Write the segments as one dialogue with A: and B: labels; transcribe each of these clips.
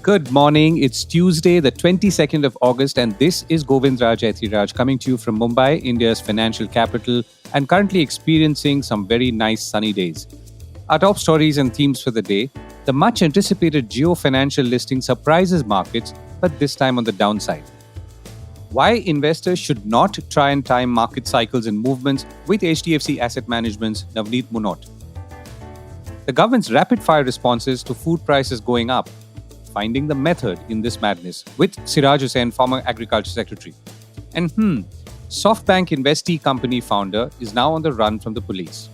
A: Good morning. It's Tuesday, the 22nd of August, and this is Govindraj Ethiraj coming to you from Mumbai, India's financial capital, and currently experiencing some very nice sunny days. Our top stories and themes for the day: the much anticipated Jio Financial listing surprises markets, but this time on the downside. Why investors should not try and time market cycles and movements with HDFC Asset Management's Navneet Munot. The government's rapid-fire responses to food prices going up, finding the method in this madness, with Siraj Hussain, former Agriculture Secretary. And Softbank-investee company founder is now on the run from the police.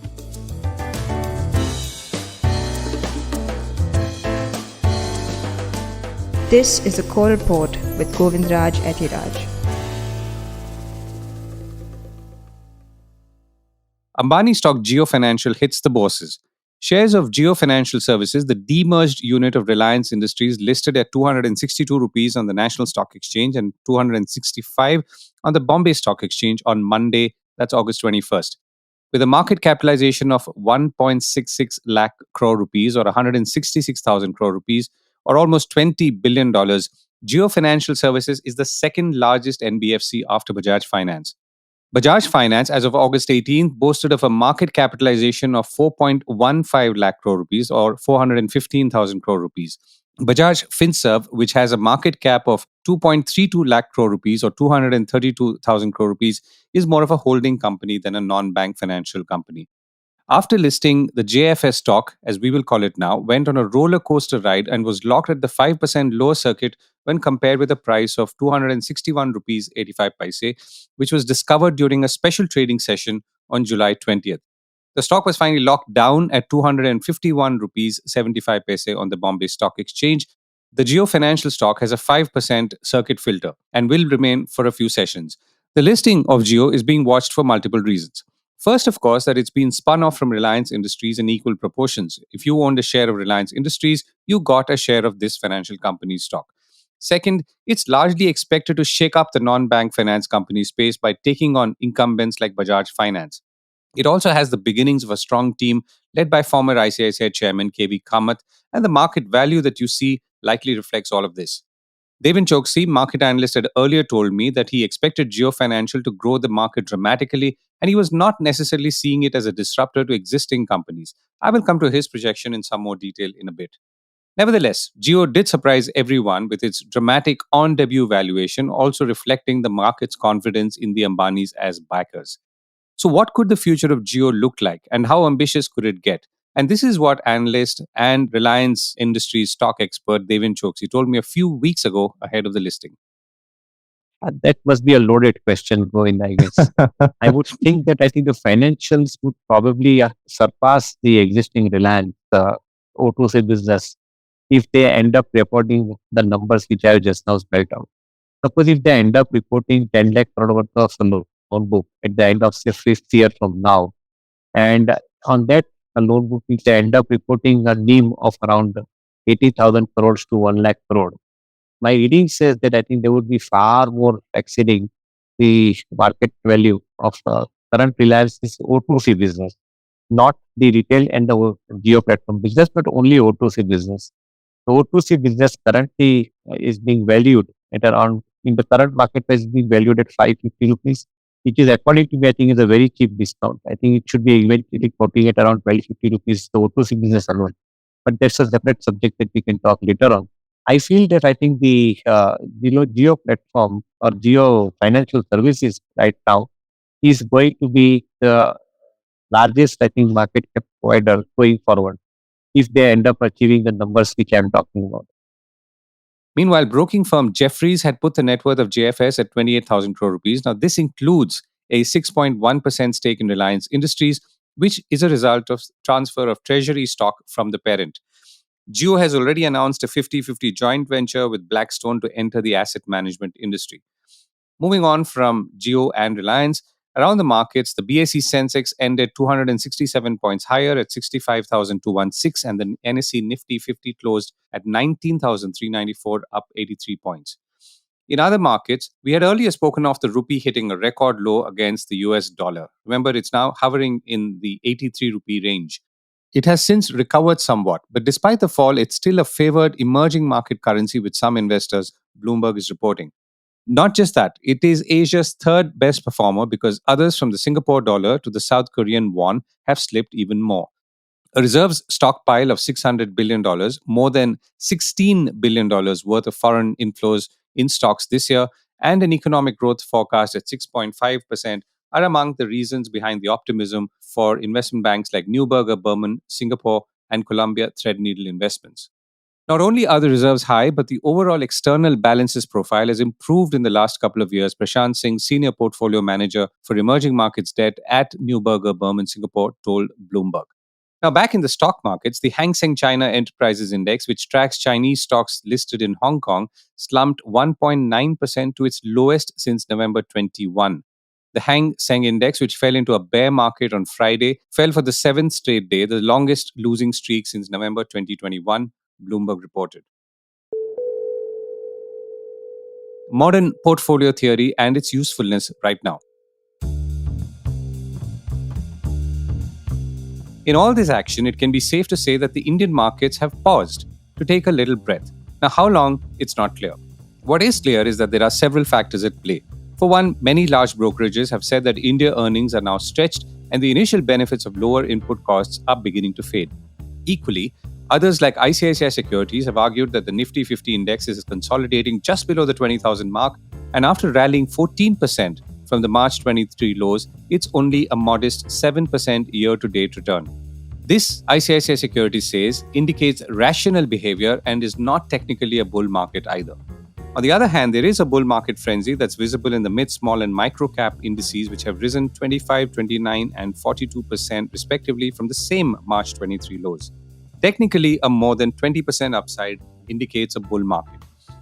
B: This is a core report with Govindraj Ethiraj.
A: Ambani stock Jio Financial hits the Bourses. Shares of Jio Financial Services, the demerged unit of Reliance Industries, listed at 262 rupees on the National Stock Exchange and 265 on the Bombay Stock Exchange on Monday, that's August 21st. With a market capitalization of 1.66 lakh crore rupees or 166,000 crore rupees or almost $20 billion, Jio Financial Services is the second largest NBFC after Bajaj Finance. Bajaj Finance, as of August 18th, boasted of a market capitalization of 4.15 lakh crore rupees or 415,000 crore rupees. Bajaj Finserv, which has a market cap of 2.32 lakh crore rupees or 232,000 crore rupees, is more of a holding company than a non-bank financial company. After listing, the JFS stock, as we will call it now, went on a roller coaster ride and was locked at the 5% lower circuit when compared with a price of 261 rupees 85 paise, which was discovered during a special trading session on July 20th. The stock was finally locked down at 251 rupees 75 paise on the Bombay Stock Exchange. The Jio Financial stock has a 5% circuit filter and will remain for a few sessions. The listing of Jio is being watched for multiple reasons. First, of course, that it's been spun off from Reliance Industries in equal proportions. If you owned a share of Reliance Industries, you got a share of this financial company's stock. Second, it's largely expected to shake up the non-bank finance company space by taking on incumbents like Bajaj Finance. It also has the beginnings of a strong team led by former ICICI chairman KV Kamath, and the market value that you see likely reflects all of this. Devin Choksi, market analyst, had earlier told me that he expected Jio Financial to grow the market dramatically, and he was not necessarily seeing it as a disruptor to existing companies. I will come to his projection in some more detail in a bit. Nevertheless, Jio did surprise everyone with its dramatic on-debut valuation, also reflecting the market's confidence in the Ambanis as backers. So what could the future of Jio look like, and how ambitious could it get? And this is what analyst and Reliance Industries stock expert Devin Choksi told me a few weeks ago ahead of the listing.
C: That must be a loaded question, Govind, I guess. I would think that I think the financials would probably surpass the existing Reliance O2C business if they end up reporting the numbers which I have just now spelled out. Suppose if they end up reporting 10 lakh crore worth of loan book at the end of say 5th year from now, and on that loan book, if they end up reporting a NIM of around 80,000 crores to 1 lakh crore, my reading says that I think they would be far more exceeding the market value of current Reliance's O2C business, not the retail and the Jio platform business, but only O2C business. The O2C business currently is being valued at around, in the current market price, is being valued at 550 rupees, which is, according to me, I think is a very cheap discount. I think it should be eventually quoting at around 1250 rupees, the O2C business alone. But that's a separate subject that we can talk later on. I feel that I think the Jio platform or Jio Financial Services right now is going to be the largest, I think, market cap provider going forward if they end up achieving the numbers which I'm talking about.
A: Meanwhile, broking firm Jefferies had put the net worth of JFS at 28,000 crore rupees. Now, this includes a 6.1% stake in Reliance Industries, which is a result of transfer of treasury stock from the parent. Jio has already announced a 50-50 joint venture with Blackstone to enter the asset management industry. Moving on from Jio and Reliance, around the markets, the BSE Sensex ended 267 points higher at 65,216, and the NSE Nifty 50 closed at 19,394, up 83 points. In other markets, we had earlier spoken of the rupee hitting a record low against the US dollar. Remember, it's now hovering in the 83 rupee range. It has since recovered somewhat, but despite the fall, it's still a favored emerging market currency with some investors, Bloomberg is reporting. Not just that, it is Asia's third best performer because others from the Singapore dollar to the South Korean won have slipped even more. A reserves stockpile of $600 billion, more than $16 billion worth of foreign inflows in stocks this year, and an economic growth forecast at 6.5% are among the reasons behind the optimism for investment banks like Neuberger Berman, Singapore, and Columbia Threadneedle Investments. Not only are the reserves high, but the overall external balances profile has improved in the last couple of years, Prashant Singh, senior portfolio manager for emerging markets debt at Neuberger Berman Singapore, told Bloomberg. Now, back in the stock markets, the Hang Seng China Enterprises Index, which tracks Chinese stocks listed in Hong Kong, slumped 1.9% to its lowest since November 21. The Hang Seng Index, which fell into a bear market on Friday, fell for the seventh straight day, the longest losing streak since November 2021, Bloomberg reported. Modern portfolio theory and its usefulness right now. In all this action, it can be safe to say that the Indian markets have paused to take a little breath. Now, how long? It's not clear. What is clear is that there are several factors at play. For one, many large brokerages have said that India earnings are now stretched and the initial benefits of lower input costs are beginning to fade. Equally, others like ICICI Securities have argued that the Nifty 50 index is consolidating just below the 20,000 mark, and after rallying 14% from the March 23 lows, it's only a modest 7% year-to-date return. This, ICICI Securities says, indicates rational behavior and is not technically a bull market either. On the other hand, there is a bull market frenzy that's visible in the mid, small, and micro cap indices, which have risen 25, 29, and 42% respectively from the same March 23 lows. Technically, a more than 20% upside indicates a bull market.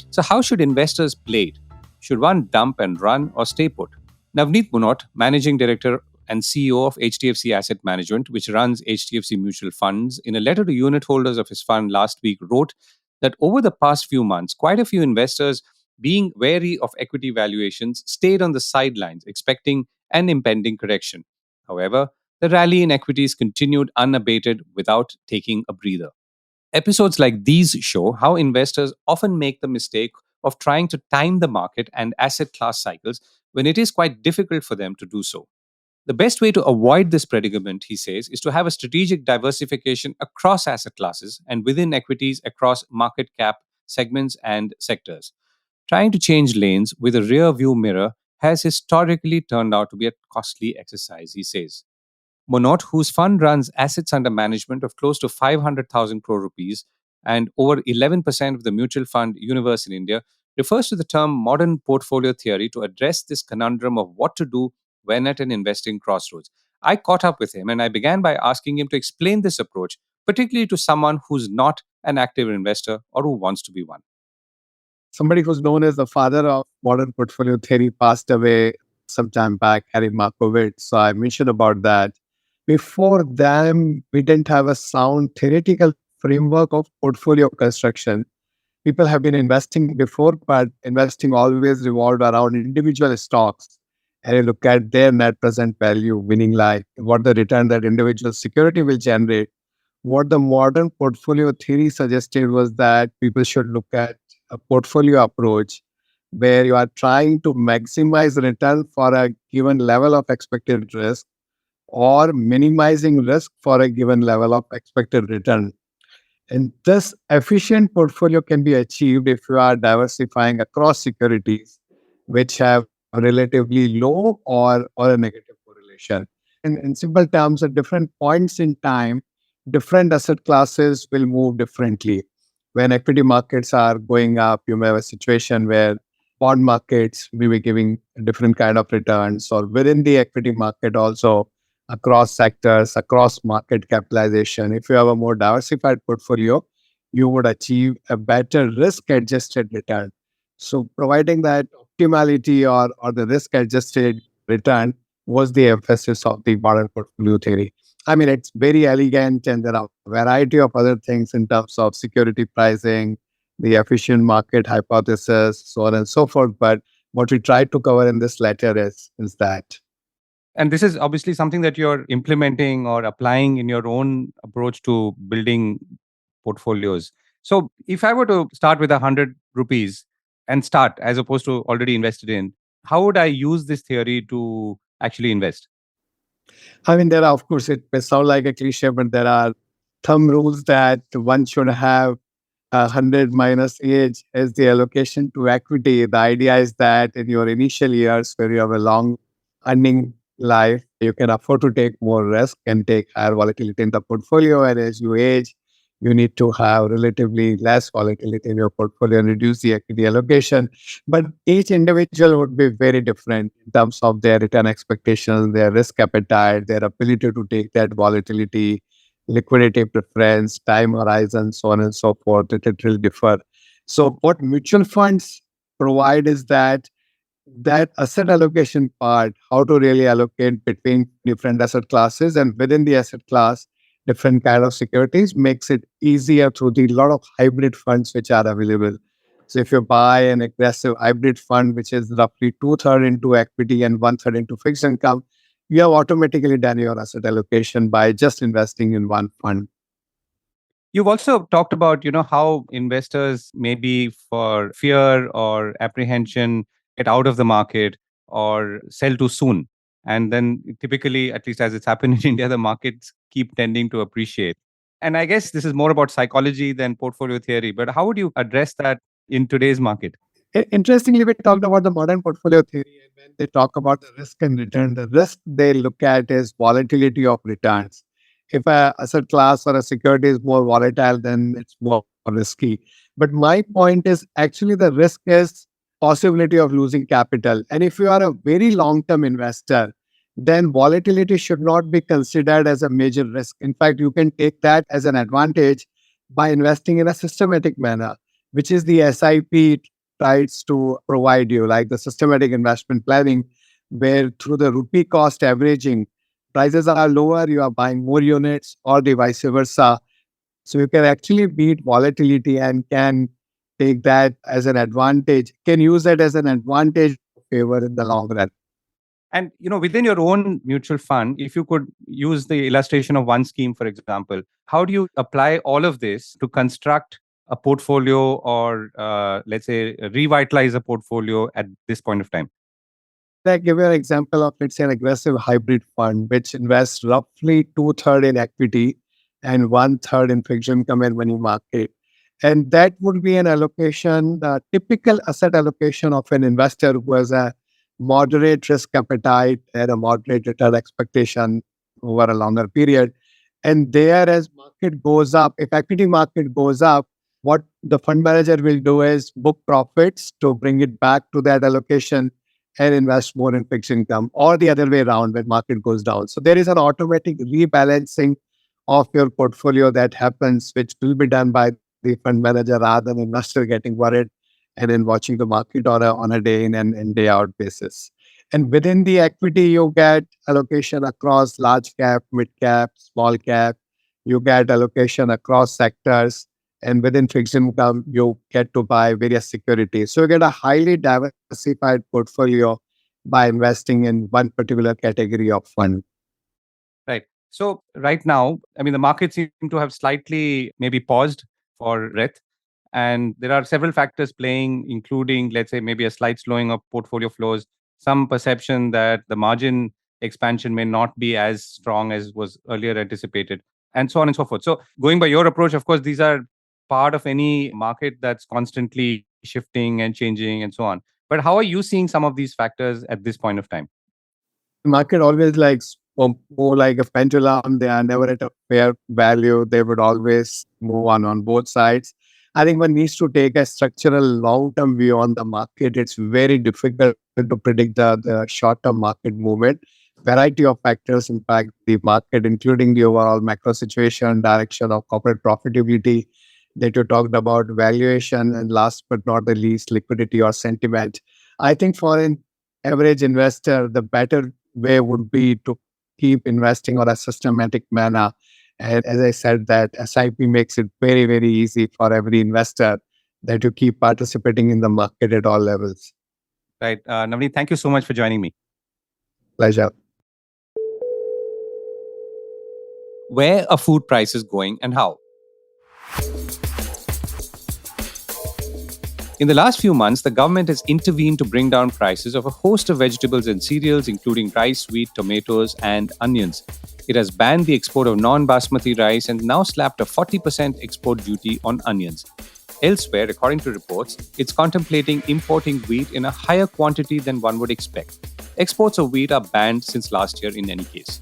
A: So, how should investors play it? Should one dump and run or stay put? Navneet Munot, Managing Director and CEO of HDFC Asset Management, which runs HDFC Mutual Funds, in a letter to unit holders of his fund last week, wrote that over the past few months, quite a few investors, being wary of equity valuations, stayed on the sidelines, expecting an impending correction. However, the rally in equities continued unabated without taking a breather. Episodes like these show how investors often make the mistake of trying to time the market and asset class cycles when it is quite difficult for them to do so. The best way to avoid this predicament, he says, is to have a strategic diversification across asset classes and within equities across market cap segments and sectors. Trying to change lanes with a rear view mirror has historically turned out to be a costly exercise, he says. Monod, whose fund runs assets under management of close to 500,000 crore rupees and over 11% of the mutual fund universe in India, refers to the term modern portfolio theory to address this conundrum of what to do when at an investing crossroads. I caught up with him and I began by asking him to explain this approach, particularly to someone who's not an active investor or who wants to be one.
D: Somebody who's known as the father of modern portfolio theory passed away some time back, Harry Markowitz. So I mentioned about that. Before them, we didn't have a sound theoretical framework of portfolio construction. People have been investing before, but investing always revolved around individual stocks. And you look at their net present value, meaning like what the return that individual security will generate. What the modern portfolio theory suggested was that people should look at a portfolio approach where you are trying to maximize return for a given level of expected risk or minimizing risk for a given level of expected return. And this efficient portfolio can be achieved if you are diversifying across securities which have a relatively low or a negative correlation. In simple terms, at different points in time, different asset classes will move differently. When equity markets are going up, you may have a situation where bond markets may be giving a different kind of returns, or within the equity market also across sectors, across market capitalization. If you have a more diversified portfolio, you would achieve a better risk-adjusted return. So providing that optimality or the risk-adjusted return was the emphasis of the modern portfolio theory. I mean, it's very elegant and there are a variety of other things in terms of security pricing, the efficient market hypothesis, so on and so forth. But what we tried to cover in this letter is that.
A: And this is obviously something that you're implementing or applying in your own approach to building portfolios. So if I were to start with 100 rupees and start as opposed to already invested in, how would I use this theory to actually invest?
D: I mean, there are, of course, it may sound like a cliche, but there are thumb rules that one should have. 100 minus age as the allocation to equity. The idea is that in your initial years, where you have a long earning life, you can afford to take more risk and take higher volatility in the portfolio. And as you age, you need to have relatively less volatility in your portfolio and reduce the equity allocation. But each individual would be very different in terms of their return expectations, their risk appetite, their ability to take that volatility, liquidity preference, time horizon, so on and so forth. It will differ. So what mutual funds provide is that asset allocation part, how to really allocate between different asset classes and within the asset class, different kind of securities makes it easier through the lot of hybrid funds which are available. So if you buy an aggressive hybrid fund, which is roughly two-thirds into equity and one-third into fixed income, you have automatically done your asset allocation by just investing in one fund.
A: You've also talked about, how investors maybe for fear or apprehension get out of the market or sell too soon. And then typically, at least as it's happened in India, the markets keep tending to appreciate. And I guess this is more about psychology than portfolio theory. But how would you address that in today's market?
D: Interestingly, we talked about the modern portfolio theory, and when they talk about the risk and return, the risk they look at is volatility of returns. If a asset class or a security is more volatile, then it's more risky. But my point is actually the risk is possibility of losing capital. And if you are a very long-term investor, then volatility should not be considered as a major risk. In fact, you can take that as an advantage by investing in a systematic manner, which is the SIP tries to provide you, like the systematic investment planning, where through the rupee cost averaging, prices are lower, you are buying more units, or the vice versa. So you can actually beat volatility and can take that as an advantage, can use that as an advantage favor in the long run.
A: And within your own mutual fund, if you could use the illustration of one scheme, for example, how do you apply all of this to construct a portfolio or let's say revitalize a portfolio at this point of time?
D: I give you an example of, let's say, an aggressive hybrid fund, which invests roughly two-thirds in equity and one-third in fixed income and money market. And that would be an allocation, the typical asset allocation of an investor who has a moderate risk appetite and a moderate return expectation over a longer period. And there, as market goes up, if equity market goes up, what the fund manager will do is book profits to bring it back to that allocation and invest more in fixed income, or the other way around when market goes down. So there is an automatic rebalancing of your portfolio that happens, which will be done by the fund manager rather than investor getting worried and then watching the market on a day in and day out basis. And within the equity, you get allocation across large cap, mid cap, small cap. You get allocation across sectors. And within fixed income, you get to buy various securities. So you get a highly diversified portfolio by investing in one particular category of fund.
A: Right. So right now, I mean, the markets seem to have slightly maybe paused for breath. And there are several factors playing, including, let's say, maybe a slight slowing of portfolio flows, some perception that the margin expansion may not be as strong as was earlier anticipated, and so on and so forth. So, going by your approach, of course, these are part of any market that's constantly shifting and changing and so on. But how are you seeing some of these factors at this point of time?
D: The market always likes more like a pendulum. They are never at a fair value. They would always move on both sides. I think one needs to take a structural long-term view on the market. It's very difficult to predict the short-term market movement. Variety of factors impact the market, including the overall macro situation, direction of corporate profitability that you talked about, valuation, and last but not the least, liquidity or sentiment. I think for an average investor, the better way would be to keep investing on a systematic manner. And as I said, that SIP makes it very, very easy for every investor that you keep participating in the market at all levels.
A: Right. Navneet, thank you so much for joining me.
D: Pleasure.
A: where are food prices going and how? In the last few months, the government has intervened to bring down prices of a host of vegetables and cereals, including rice, wheat, tomatoes, and onions. It has banned the export of non-basmati rice and now slapped a 40% export duty on onions. Elsewhere, according to reports, it's contemplating importing wheat in a higher quantity than one would expect. Exports of wheat are banned since last year in any case.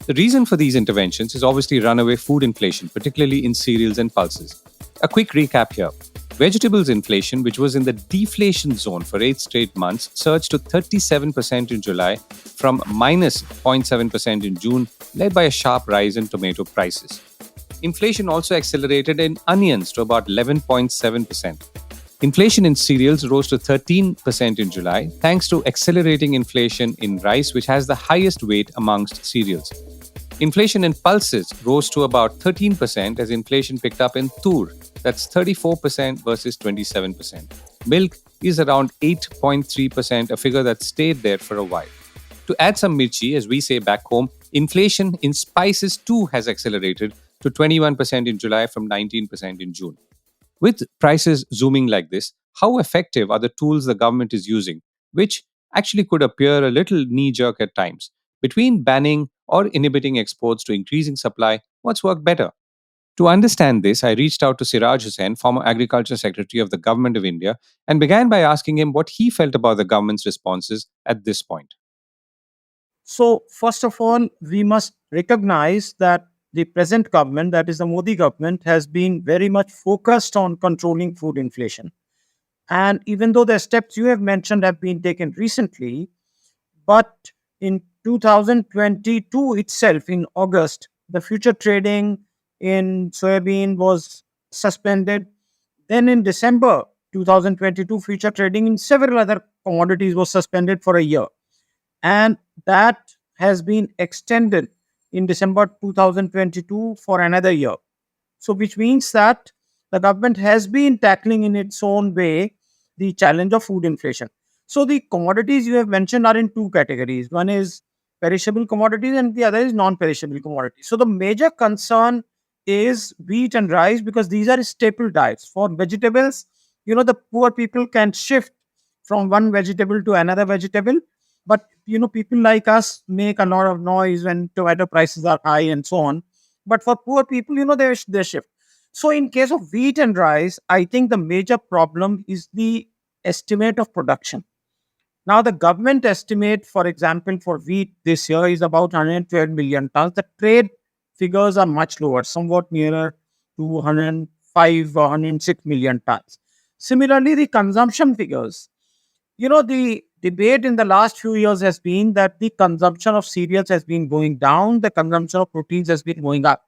A: The reason for these interventions is obviously runaway food inflation, particularly in cereals and pulses. A quick recap here. Vegetables inflation, which was in the deflation zone for 8 straight months, surged to 37% in July from minus 0.7% in June, led by a sharp rise in tomato prices. Inflation also accelerated in onions to about 11.7%. Inflation in cereals rose to 13% in July, thanks to accelerating inflation in rice, which has the highest weight amongst cereals. Inflation in pulses rose to about 13% as inflation picked up in tur, that's 34% versus 27%. Milk is around 8.3%, a figure that stayed there for a while. To add some mirchi, as we say back home, inflation in spices too has accelerated to 21% in July from 19% in June. With prices zooming like this, how effective are the tools the government is using, which actually could appear a little knee-jerk at times? Between banning or inhibiting exports to increasing supply, what's worked better? To understand this, I reached out to Siraj Hussain, former Agriculture Secretary of the Government of India, and began by asking him what he felt about the government's responses at this point.
E: So, first of all, we must recognize that the present government, that is the Modi government, has been very much focused on controlling food inflation. And even though the steps you have mentioned have been taken recently, but in 2022 itself, in August, the future trading in soybean was suspended. Then in December 2022, future trading in several other commodities was suspended for a year. And that has been extended in December 2022 for another year. So, which means that the government has been tackling in its own way the challenge of food inflation. So, the commodities you have mentioned are in two categories. One is perishable commodities and the other is non-perishable commodities. So, the major concern is wheat and rice because these are staple diets. For vegetables, the poor people can shift from one vegetable to another vegetable, but people like us make a lot of noise when tomato prices are high and so on. But for poor people, they shift. So in case of wheat and rice, I think the major problem is the estimate of production. Now the government estimate, for example, for wheat this year is about 112 million tons. The trade figures are much lower, somewhat nearer to 105 or 106 million tons. Similarly, the consumption figures, the debate in the last few years has been that the consumption of cereals has been going down, the consumption of proteins has been going up.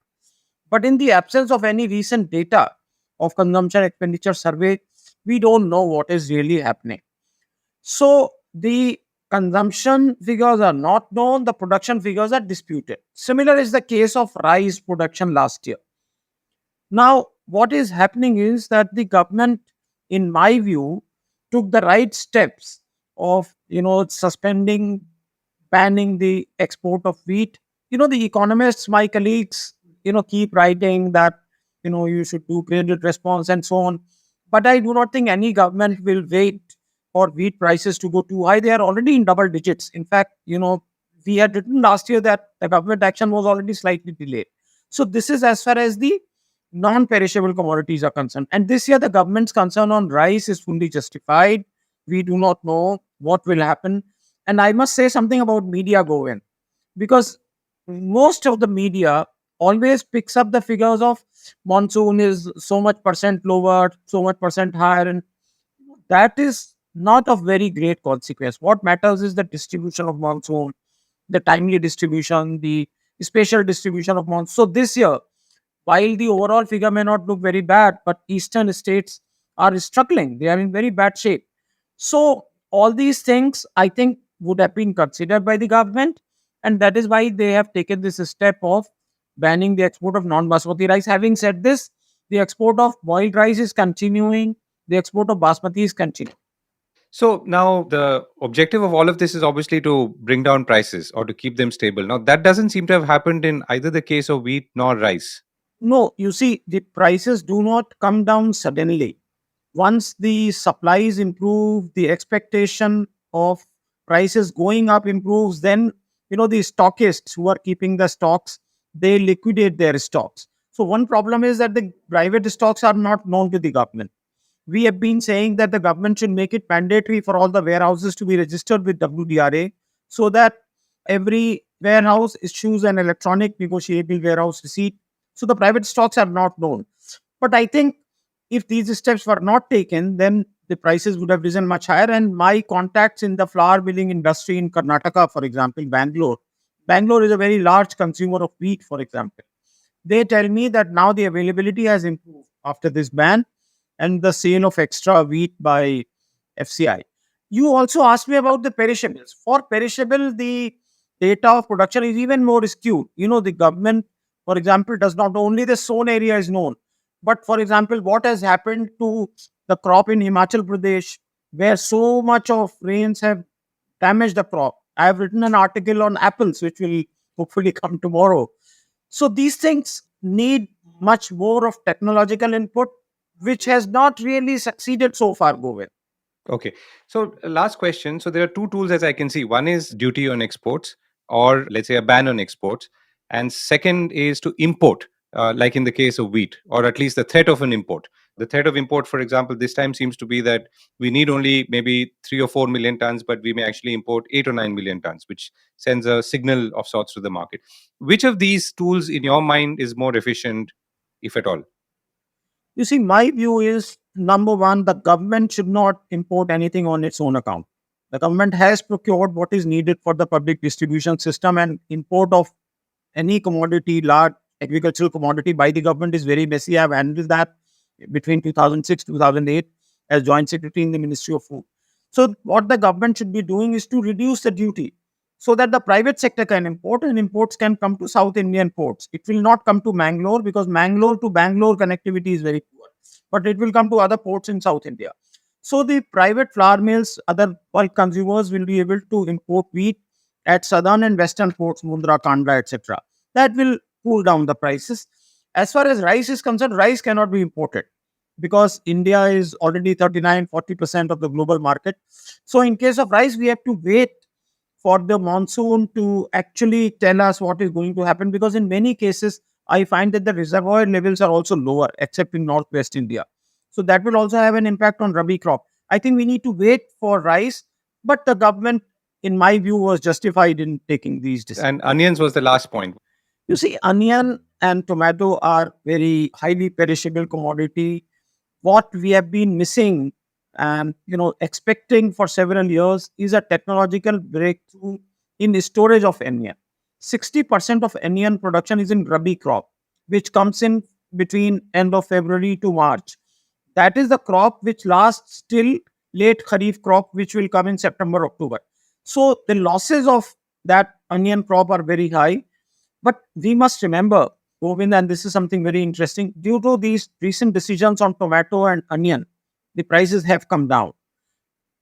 E: But in the absence of any recent data of consumption expenditure survey, we don't know what is really happening. So the consumption figures are not known, the production figures are disputed. Similar is the case of rice production last year. Now, what is happening is that the government, in my view, took the right steps of suspending, banning the export of wheat. The economists, my colleagues, keep writing that you should do credit response and so on, but I do not think any government will wait for wheat prices to go too high. They are already in double digits. In fact, we had written last year that the government action was already slightly delayed. So this is as far as the non-perishable commodities are concerned. And this year, the government's concern on rice is fully justified. We do not know what will happen. And I must say something about media, Govind, because most of the media always picks up the figures of monsoon is so much percent lower, so much percent higher. And that is not of very great consequence. What matters is the distribution of monsoon, the timely distribution, the spatial distribution of monsoon. So this year, while the overall figure may not look very bad, but eastern states are struggling. They are in very bad shape. So all these things, I think, would have been considered by the government. And that is why they have taken this step of banning the export of non-basmati rice. Having said this, the export of boiled rice is continuing. The export of basmati is continuing.
A: So now the objective of all of this is obviously to bring down prices or to keep them stable. Now that doesn't seem to have happened in either the case of wheat nor rice.
E: No, you see, the prices do not come down suddenly. Once the supplies improve, the expectation of prices going up improves, then the stockists who are keeping the stocks, they liquidate their stocks. So one problem is that the private stocks are not known to the government. We have been saying that the government should make it mandatory for all the warehouses to be registered with WDRA, so that every warehouse issues an electronic negotiable warehouse receipt. So the private stocks are not known. But I think if these steps were not taken, then the prices would have risen much higher. And my contacts in the flour milling industry in Karnataka, for example, Bangalore is a very large consumer of wheat, for example. They tell me that now the availability has improved after this ban and the sale of extra wheat by FCI. You also asked me about the perishables. For perishable, the data of production is even more skewed. The government, for example, does not only the sown area is known, but for example, what has happened to the crop in Himachal Pradesh, where so much of rains have damaged the crop. I have written an article on apples, which will hopefully come tomorrow. So these things need much more of technological input, which has not really succeeded so far, Govind.
A: Okay. So, last question. So, there are two tools as I can see. One is duty on exports, or let's say a ban on exports. And second is to import, like in the case of wheat, or at least the threat of an import. The threat of import, for example, this time seems to be that we need only maybe 3 or 4 million tons, but we may actually import 8 or 9 million tons, which sends a signal of sorts to the market. Which of these tools, in your mind, is more efficient, if at all?
E: You see, my view is number one, the government should not import anything on its own account. The government has procured what is needed for the public distribution system, and import of any commodity, large agricultural commodity by the government is very messy. I've handled that between 2006 2008 as joint secretary in the Ministry of Food. So what the government should be doing is to reduce the duty so that the private sector can import, and imports can come to South Indian ports. It will not come to Mangalore because Mangalore to Bangalore connectivity is very poor, but it will come to other ports in South India. So the private flour mills, other bulk consumers will be able to import wheat at southern and western ports, Mundra, Kandla, etc. That will cool down the prices. As far as rice is concerned, rice cannot be imported because India is already 39-40% of the global market. So in case of rice, we have to wait for the monsoon to actually tell us what is going to happen, because in many cases, I find that the reservoir levels are also lower, except in northwest India. So that will also have an impact on Rabi crop. I think we need to wait for rice, but the government, in my view, was justified in taking these decisions.
A: And onions was the last point.
E: You see, onion and tomato are very highly perishable commodity. What we have been missing and expecting for several years is a technological breakthrough in storage of onion. 60% of onion production is in Rabi crop, which comes in between end of February to March. That is the crop which lasts till late Kharif crop, which will come in September, October. So the losses of that onion crop are very high. But we must remember, Govind, and this is something very interesting, due to these recent decisions on tomato and onion, the prices have come down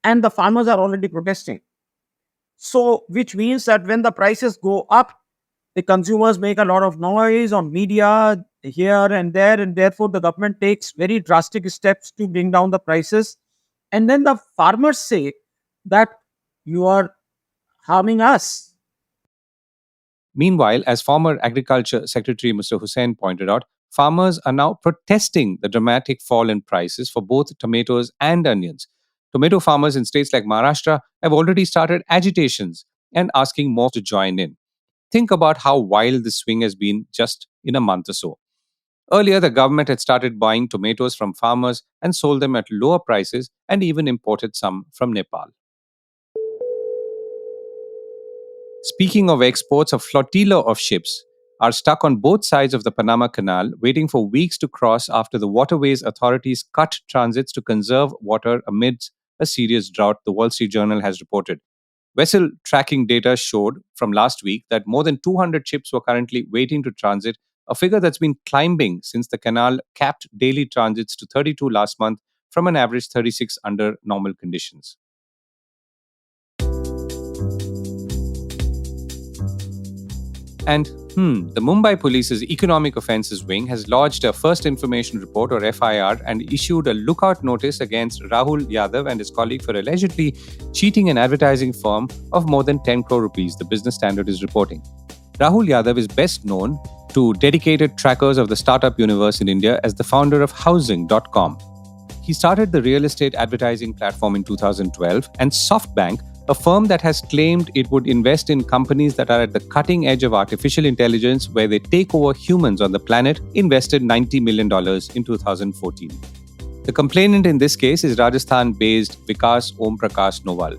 E: and the farmers are already protesting. So, which means that when the prices go up, the consumers make a lot of noise on media here and there, and therefore the government takes very drastic steps to bring down the prices. And then the farmers say that you are harming us.
A: Meanwhile, as former Agriculture Secretary Mr. Hussain pointed out, farmers are now protesting the dramatic fall in prices for both tomatoes and onions. Tomato farmers in states like Maharashtra have already started agitations and asking more to join in. Think about how wild this swing has been just in a month or so. Earlier, the government had started buying tomatoes from farmers and sold them at lower prices and even imported some from Nepal. Speaking of exports, a flotilla of ships are stuck on both sides of the Panama Canal, waiting for weeks to cross after the waterways authorities cut transits to conserve water amidst a serious drought, the Wall Street Journal has reported. Vessel tracking data showed from last week that more than 200 ships were currently waiting to transit, a figure that's been climbing since the canal capped daily transits to 32 last month from an average 36 under normal conditions. And the Mumbai Police's Economic Offences Wing has lodged a First Information Report or FIR and issued a lookout notice against Rahul Yadav and his colleague for allegedly cheating an advertising firm of more than 10 crore rupees, the Business Standard is reporting. Rahul Yadav is best known to dedicated trackers of the startup universe in India as the founder of Housing.com. He started the real estate advertising platform in 2012, and Softbank, a firm that has claimed it would invest in companies that are at the cutting edge of artificial intelligence where they take over humans on the planet, invested $90 million in 2014. The complainant in this case is Rajasthan-based Vikas Om Prakash Noval.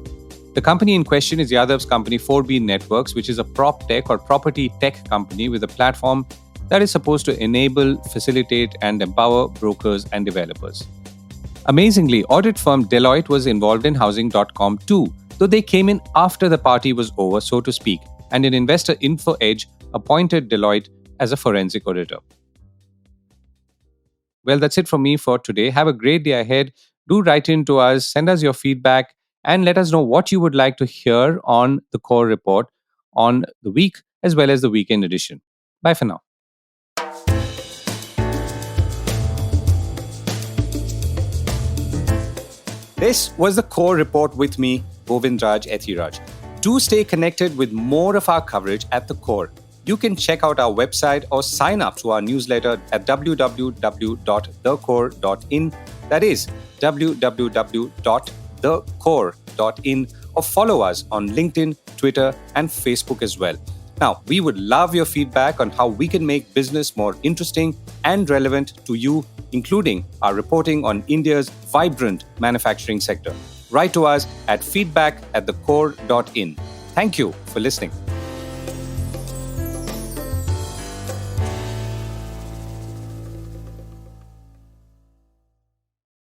A: The company in question is Yadav's company 4B Networks, which is a prop tech or property tech company with a platform that is supposed to enable, facilitate, and empower brokers and developers. Amazingly, audit firm Deloitte was involved in Housing.com too, though they came in after the party was over, so to speak, and an investor Info Edge appointed Deloitte as a forensic auditor. Well, that's it from me for today. Have a great day ahead. Do write in to us, send us your feedback, and let us know what you would like to hear on the Core Report on the week as well as the weekend edition. Bye for now. This was the Core Report with me, Govindraj Ethiraj. Do stay connected with more of our coverage at the Core. You can check out our website or sign up to our newsletter at www.thecore.in. That is www.thecore.in, or follow us on LinkedIn, Twitter, and Facebook as well. Now, we would love your feedback on how we can make business more interesting and relevant to you, including our reporting on India's vibrant manufacturing sector. Write to us at feedback@thecore.in. Thank you for listening.